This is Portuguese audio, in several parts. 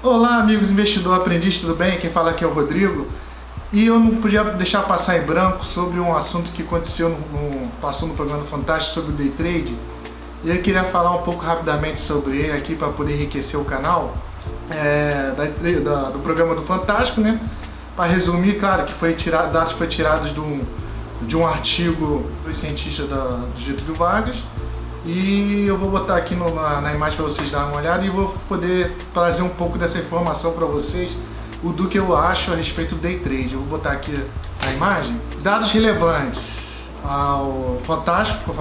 Olá, amigos investidor aprendiz, tudo bem? Quem fala aqui é o Rodrigo. E eu não podia deixar passar em branco sobre um assunto que aconteceu passou no programa do Fantástico sobre o Day Trade. E eu queria falar um pouco rapidamente sobre ele aqui para poder enriquecer o canal do programa do Fantástico, né? Para resumir, claro que dados foram tirados de um artigo dos cientistas do Getúlio Vargas. E eu vou botar aqui na imagem para vocês darem uma olhada e vou poder trazer um pouco dessa informação para vocês, do que eu acho a respeito do Day Trade. Eu vou botar aqui a imagem. Dados relevantes ao Fantástico,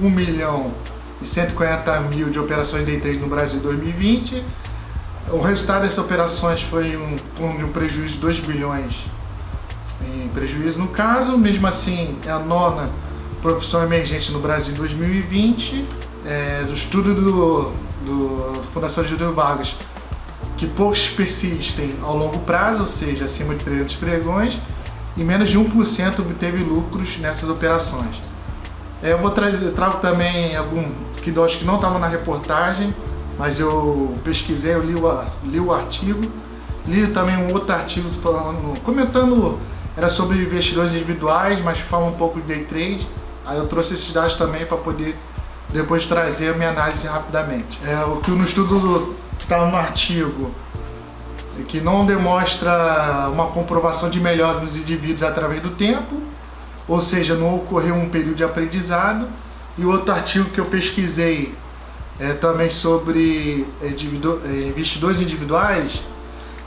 1.140.000 de operações Day Trade no Brasil em 2020. O resultado dessas operações foi um prejuízo de 2 bilhões em prejuízo no caso. Mesmo assim, é a nona profissão emergente no Brasil em 2020, do estudo do Fundação Getúlio Vargas, que poucos persistem ao longo prazo, ou seja, acima de 300 pregões, e menos de 1% obteve lucros nessas operações. Eu trago também algum que eu acho que não estava na reportagem, mas eu pesquisei, eu li o artigo, li também um outro artigo comentando, era sobre investidores individuais, mas fala um pouco de Day Trade. Aí eu trouxe esses dados também para poder depois trazer a minha análise rapidamente. O que no estudo que estava no artigo, que não demonstra uma comprovação de melhora nos indivíduos através do tempo, ou seja, não ocorreu um período de aprendizado. E outro artigo que eu pesquisei também sobre investidores individuais,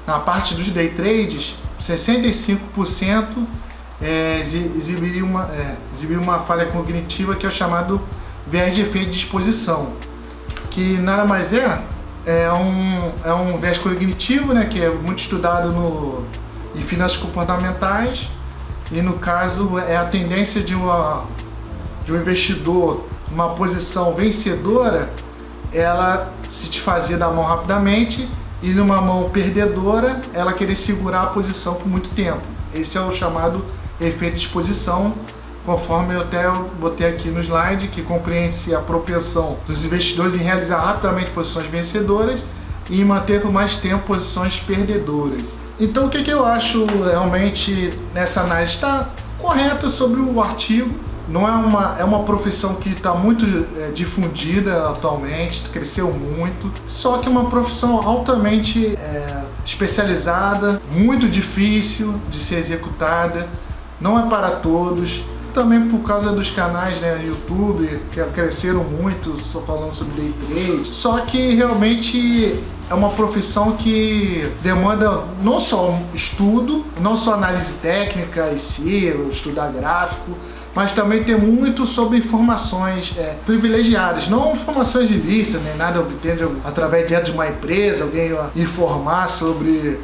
na parte dos day trades, 65% exibir uma falha cognitiva, que é o chamado viés de efeito de exposição, que nada mais é um viés cognitivo, né, que é muito estudado em finanças comportamentais, e no caso é a tendência de um investidor numa posição vencedora, ela se desfazer da mão rapidamente, e numa mão perdedora ela querer segurar a posição por muito tempo. Esse é o chamado efeito de exposição, conforme eu até botei aqui no slide, que compreende-se a propensão dos investidores em realizar rapidamente posições vencedoras e manter por mais tempo posições perdedoras. Então o que eu acho realmente nessa análise? Está correta sobre o artigo. Não é uma profissão que está muito difundida atualmente, cresceu muito, só que é uma profissão altamente especializada, muito difícil de ser executada, não é para todos. Também por causa dos canais, né, YouTube, que cresceram muito, estou falando sobre Day Trade, só que realmente é uma profissão que demanda não só estudo, não só análise técnica em si, estudar gráfico, mas também tem muito sobre informações privilegiadas, não informações ilícitas, nem nada obtido através de uma empresa, alguém informar sobre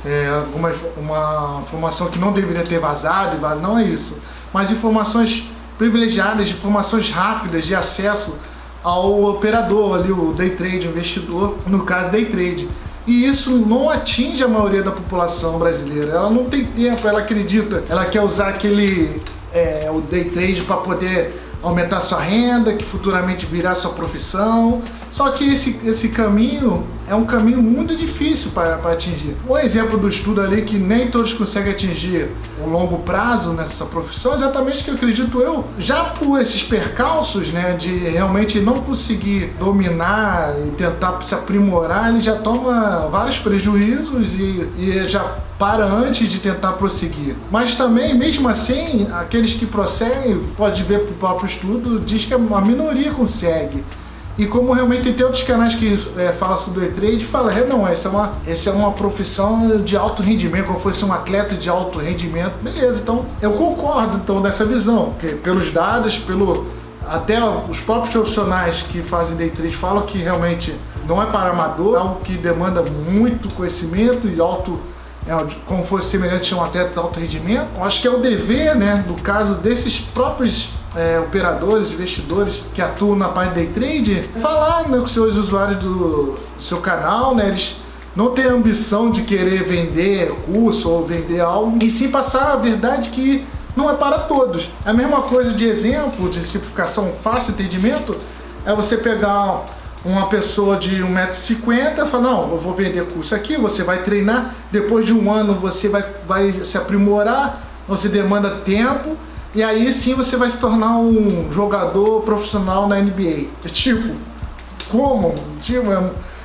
uma informação que não deveria ter vazado, não é isso, mas informações privilegiadas, informações rápidas de acesso ao operador ali, o day trade, o investidor, no caso day trade. E isso não atinge a maioria da população brasileira. Ela não tem tempo, ela acredita, ela quer usar o day trade para poder aumentar sua renda, que futuramente virá sua profissão. Só que esse caminho é um caminho muito difícil para atingir. Um exemplo do estudo ali, que nem todos conseguem atingir um longo prazo nessa profissão, é exatamente o que eu acredito eu. Já por esses percalços, né, de realmente não conseguir dominar e tentar se aprimorar, ele já toma vários prejuízos e já para antes de tentar prosseguir. Mas também, mesmo assim, aqueles que prosseguem, pode ver pro próprio estudo, diz que a minoria consegue. E como realmente tem outros canais que falam sobre o day trade, fala, não, essa é uma profissão de alto rendimento, como fosse um atleta de alto rendimento, beleza, então eu concordo nessa visão, porque pelos dados, até os próprios profissionais que fazem day trade falam que realmente não é para amador, é algo que demanda muito conhecimento e como fosse semelhante a um atleta de alto rendimento. Eu acho que é o dever, né, do caso desses próprios operadores, investidores que atuam na parte de day trade, falar, né, com seus usuários do seu canal, né, eles não têm a ambição de querer vender curso ou vender algo, e sim passar a verdade que não é para todos. A mesma coisa de exemplo, de simplificação fácil de entendimento, é você pegar uma pessoa de 1,50 m fala, não, eu vou vender curso aqui, você vai treinar, depois de um ano você vai se aprimorar, você demanda tempo, e aí sim você vai se tornar um jogador profissional na NBA. Tipo, como? Tipo,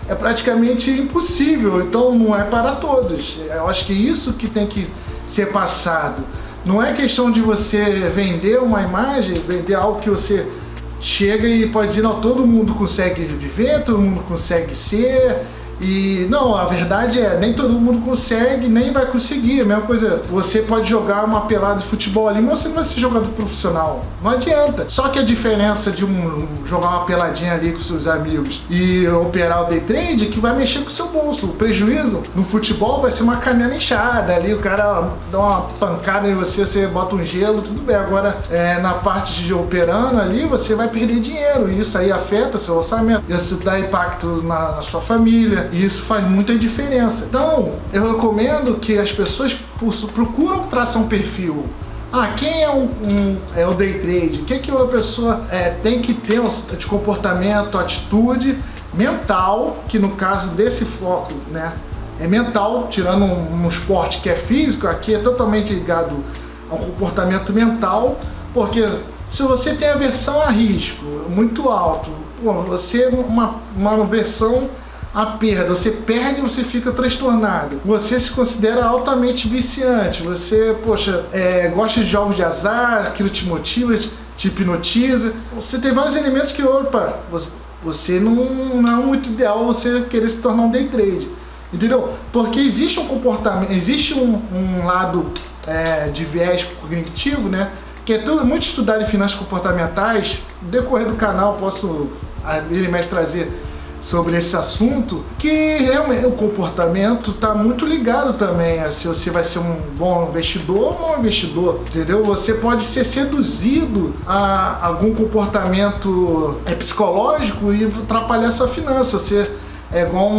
é praticamente impossível, então não é para todos. Eu acho que isso que tem que ser passado. Não é questão de você vender uma imagem, vender algo que você chega e pode dizer, não, todo mundo consegue viver, todo mundo consegue ser, e não, a verdade é, nem todo mundo consegue, nem vai conseguir. A mesma coisa, você pode jogar uma pelada de futebol ali, mas você não vai ser jogador profissional, não adianta. Só que a diferença de jogar uma peladinha ali com seus amigos e operar o day trade é que vai mexer com o seu bolso. O prejuízo no futebol vai ser uma canela inchada ali, o cara dá uma pancada em você, você bota um gelo, tudo bem. Agora, na parte de operando ali, você vai perder dinheiro, e isso aí afeta seu orçamento, isso dá impacto na sua família, e isso faz muita diferença. Então, eu recomendo que as pessoas procuram traçar um perfil. Quem é o day trade? O que uma pessoa tem que ter de comportamento, atitude mental, que no caso desse foco, né, é mental, tirando um esporte que é físico, aqui é totalmente ligado ao comportamento mental, porque se você tem aversão a risco muito alto, você uma aversão a perda, você perde, você fica transtornado, você se considera altamente viciante, você, gosta de jogos de azar, aquilo te motiva, te hipnotiza, você tem vários elementos que, você não é muito ideal você querer se tornar um day trade, entendeu? Porque existe um comportamento, existe um lado de viés cognitivo, né, que é muito estudado em finanças comportamentais. No decorrer do canal posso trazer sobre esse assunto, que realmente o comportamento está muito ligado também a se você vai ser um bom investidor ou um mau investidor, entendeu? Você pode ser seduzido a algum comportamento psicológico e atrapalhar a sua finança. Você é igual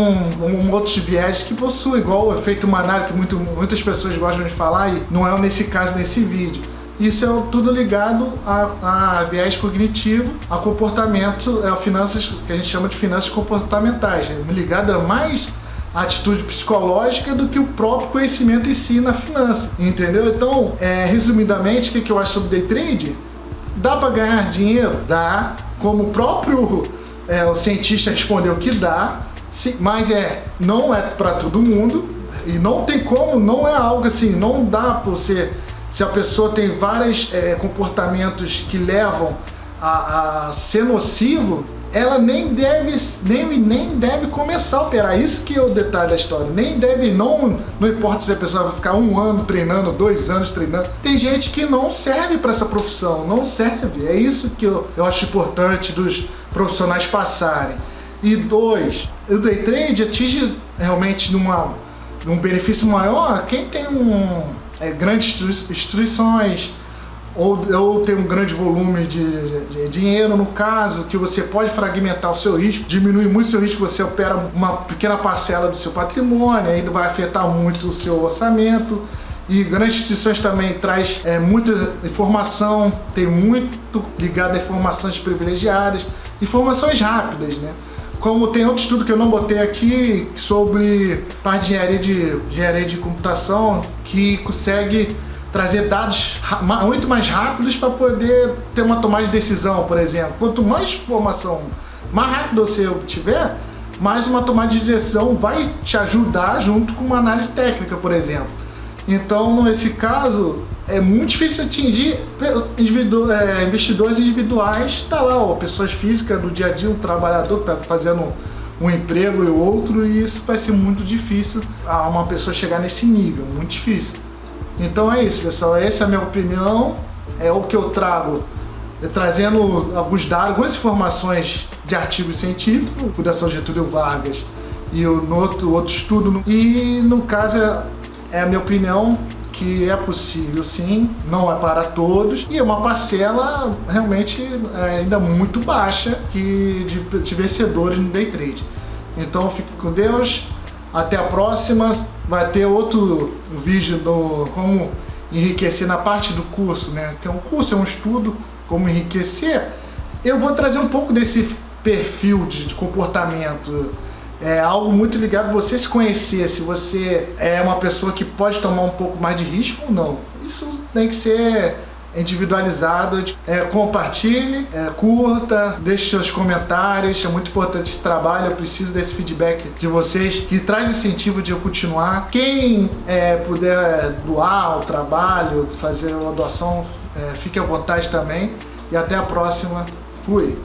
outros viés que possui, igual o efeito Manara, que muitas pessoas gostam de falar, e não é nesse caso, nesse vídeo. Isso é tudo ligado a viés cognitivo, a comportamento, finanças, que a gente chama de finanças comportamentais, ligado a mais a atitude psicológica do que o próprio conhecimento em si na finança, entendeu? Então, resumidamente, o que eu acho sobre day trade? Dá para ganhar dinheiro? Dá, como o próprio o cientista respondeu que dá, mas não é para todo mundo, e não tem como, não é algo assim, não dá para você. Se a pessoa tem vários comportamentos que levam a ser nocivo, ela nem deve começar a operar. Isso que é o detalhe da história. Não importa se a pessoa vai ficar 1 ano treinando, 2 anos treinando. Tem gente que não serve para essa profissão, não serve. É isso que eu acho importante dos profissionais passarem. E 2, o day trade atinge realmente num benefício maior quem tem grandes instituições ou tem um grande volume de dinheiro, no caso, que você pode fragmentar o seu risco, diminuir muito o seu risco, você opera uma pequena parcela do seu patrimônio, aí vai afetar muito o seu orçamento. E grandes instituições também traz muita informação, tem muito ligado a informações privilegiadas, informações rápidas, né? Como tem outro estudo que eu não botei aqui sobre parte de engenharia de computação, que consegue trazer dados muito mais rápidos para poder ter uma tomada de decisão, por exemplo. Quanto mais informação, mais rápido você obtiver, mais uma tomada de decisão vai te ajudar junto com uma análise técnica, por exemplo. Então, nesse caso, é muito difícil atingir investidores individuais, tá lá, pessoas físicas do dia a dia, um trabalhador que está fazendo um emprego e outro, e isso vai ser muito difícil a uma pessoa chegar nesse nível, muito difícil. Então é isso, pessoal, essa é a minha opinião, é o que eu trago, trazendo alguns dados, algumas informações de artigos científicos, Fundação Getúlio Vargas e no outro estudo, e no caso é a minha opinião, que é possível sim, não é para todos, e é uma parcela realmente ainda muito baixa de vencedores no day trade. Então fique com Deus, até a próxima. Vai ter outro vídeo do como enriquecer na parte do curso, né? Que é um curso, é um estudo, como enriquecer. Eu vou trazer um pouco desse perfil de comportamento, é algo muito ligado a você se conhecer, se você é uma pessoa que pode tomar um pouco mais de risco ou não. Isso tem que ser individualizado. Compartilhe, curta, deixe seus comentários, é muito importante esse trabalho, eu preciso desse feedback de vocês, que traz incentivo de eu continuar. Quem puder doar o trabalho, fazer uma doação, fique à vontade também, e até a próxima. Fui!